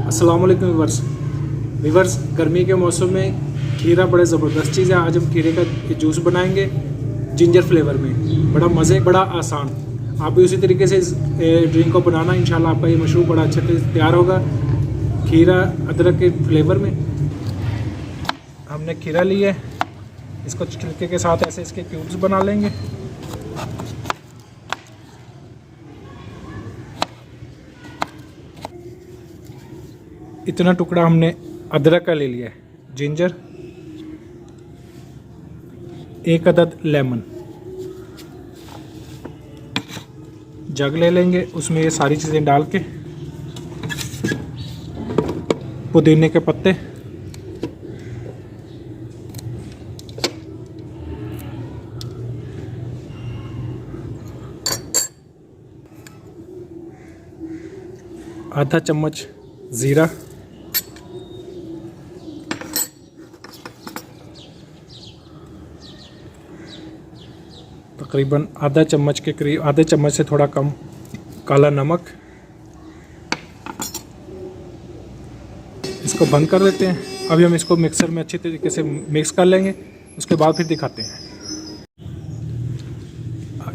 अस्सलाम वालेकुम वीवर्स, गर्मी के मौसम में खीरा बड़े ज़बरदस्त चीज़ है। आज हम खीरे का जूस बनाएंगे जिंजर फ्लेवर में, बड़ा मज़े, बड़ा आसान। आप भी उसी तरीके से इस ड्रिंक को बनाना, इंशाल्लाह आपका ये मशरूब बड़ा अच्छे से तैयार होगा। खीरा अदरक के फ्लेवर में हमने खीरा लिया है, इसको छिलके के साथ ऐसे इसके क्यूब्स बना लेंगे। इतना टुकड़ा हमने अदरक का ले लिया है, जिंजर, एक अदद लेमन, जग ले लेंगे, उसमें ये सारी चीज़ें डाल के, पुदीने के पत्ते, आधा चम्मच ज़ीरा, तकरीबन आधा चम्मच के करीब, आधे चम्मच से थोड़ा कम काला नमक। इसको बंद कर देते हैं। अभी हम इसको मिक्सर में अच्छी तरीके से मिक्स कर लेंगे, उसके बाद फिर दिखाते हैं।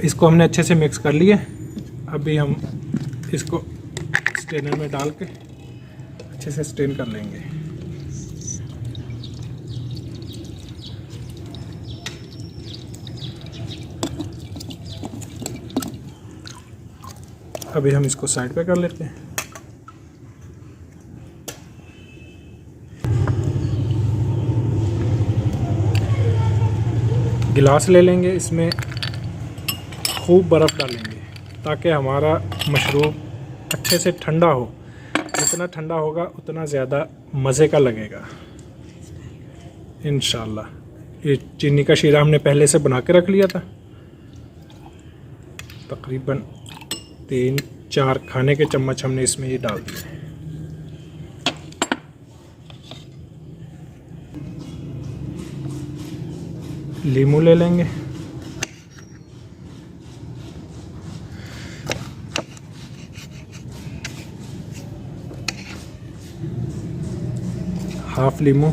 इसको हमने अच्छे से मिक्स कर लिया। अभी हम इसको स्ट्रेनर में डाल के अच्छे से स्ट्रेन कर लेंगे। अभी हम इसको साइड पे कर लेते हैं। गिलास ले लेंगे, इसमें खूब बर्फ़ डालेंगे ताकि हमारा मशरूब अच्छे से ठंडा हो। जितना ठंडा होगा उतना ज़्यादा मज़े का लगेगा इंशाल्लाह। ये चीनी का शीरा हमने पहले से बना के रख लिया था। तकरीबन 3-4 खाने के चम्मच हमने इसमें ये डाल दिए। लीमू ले लेंगे, हाफ लीमू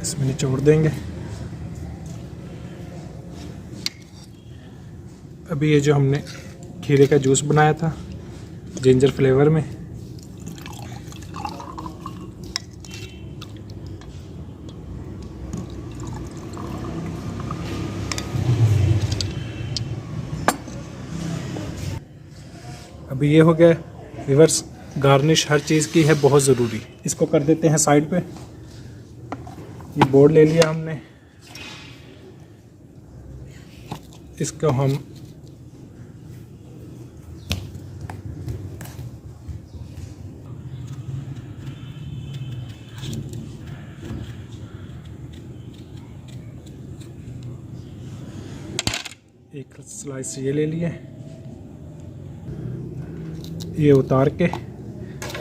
इसमें निचोड़ देंगे। अभी ये जो हमने खीरे का जूस बनाया था जिंजर फ्लेवर में, अभी ये हो गया। रिवर्स गार्निश हर चीज़ की है बहुत ज़रूरी। इसको कर देते हैं साइड पे। ये बोर्ड ले लिया हमने, इसको हम एक स्लाइस ये ले लिए, ये उतार के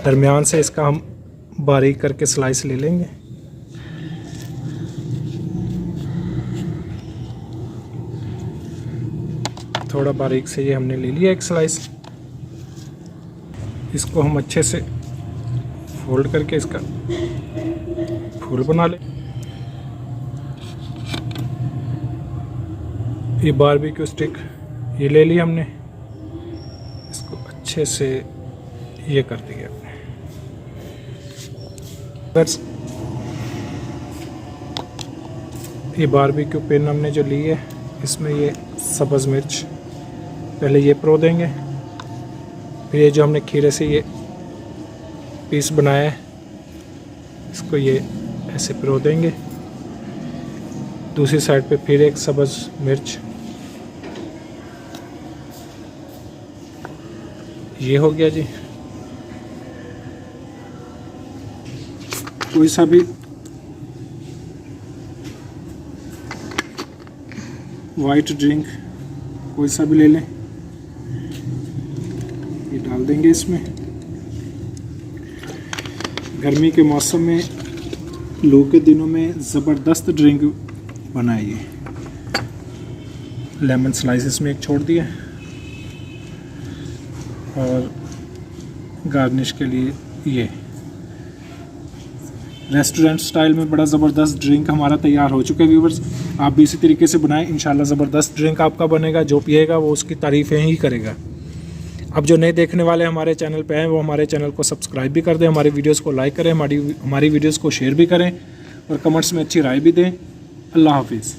दरमियान से इसका हम बारीक करके स्लाइस ले लेंगे। थोड़ा बारीक से ये हमने ले लिया एक स्लाइस। इसको हम अच्छे से फोल्ड करके इसका फूल बना लें। ये बारबेक्यू स्टिक ये ले ली हमने, इसको अच्छे से ये कर दिया। बस ये बारबेक्यू पेन हमने जो ली है, इसमें ये सब्ज़ मिर्च पहले ये प्रो देंगे, फिर ये जो हमने खीरे से ये पीस बनाया है इसको ये ऐसे प्रो देंगे। दूसरी साइड पे फिर एक सब्ज़ मिर्च, ये हो गया जी। कोई सा भी वाइट ड्रिंक कोई सा भी ले लें, ये डाल देंगे इसमें। गर्मी के मौसम में, लू के दिनों में ज़बरदस्त ड्रिंक बनाइए। लेमन स्लाइसेस में एक छोड़ दिया और गार्निश के लिए ये रेस्टोरेंट स्टाइल में बड़ा ज़बरदस्त ड्रिंक हमारा तैयार हो चुका है व्यूवर्स। आप भी इसी तरीके से बनाएं, इंशाल्लाह ज़बरदस्त ड्रिंक आपका बनेगा। जो पिएगा वो उसकी तारीफ़ें ही करेगा। अब जो नए देखने वाले हमारे चैनल पे हैं वो हमारे चैनल को सब्सक्राइब भी कर दें, हमारी वीडियोस को लाइक करें, हमारी वीडियोस को शेयर भी करें और कमेंट्स में अच्छी राय भी दें। अल्लाह हाफिज़।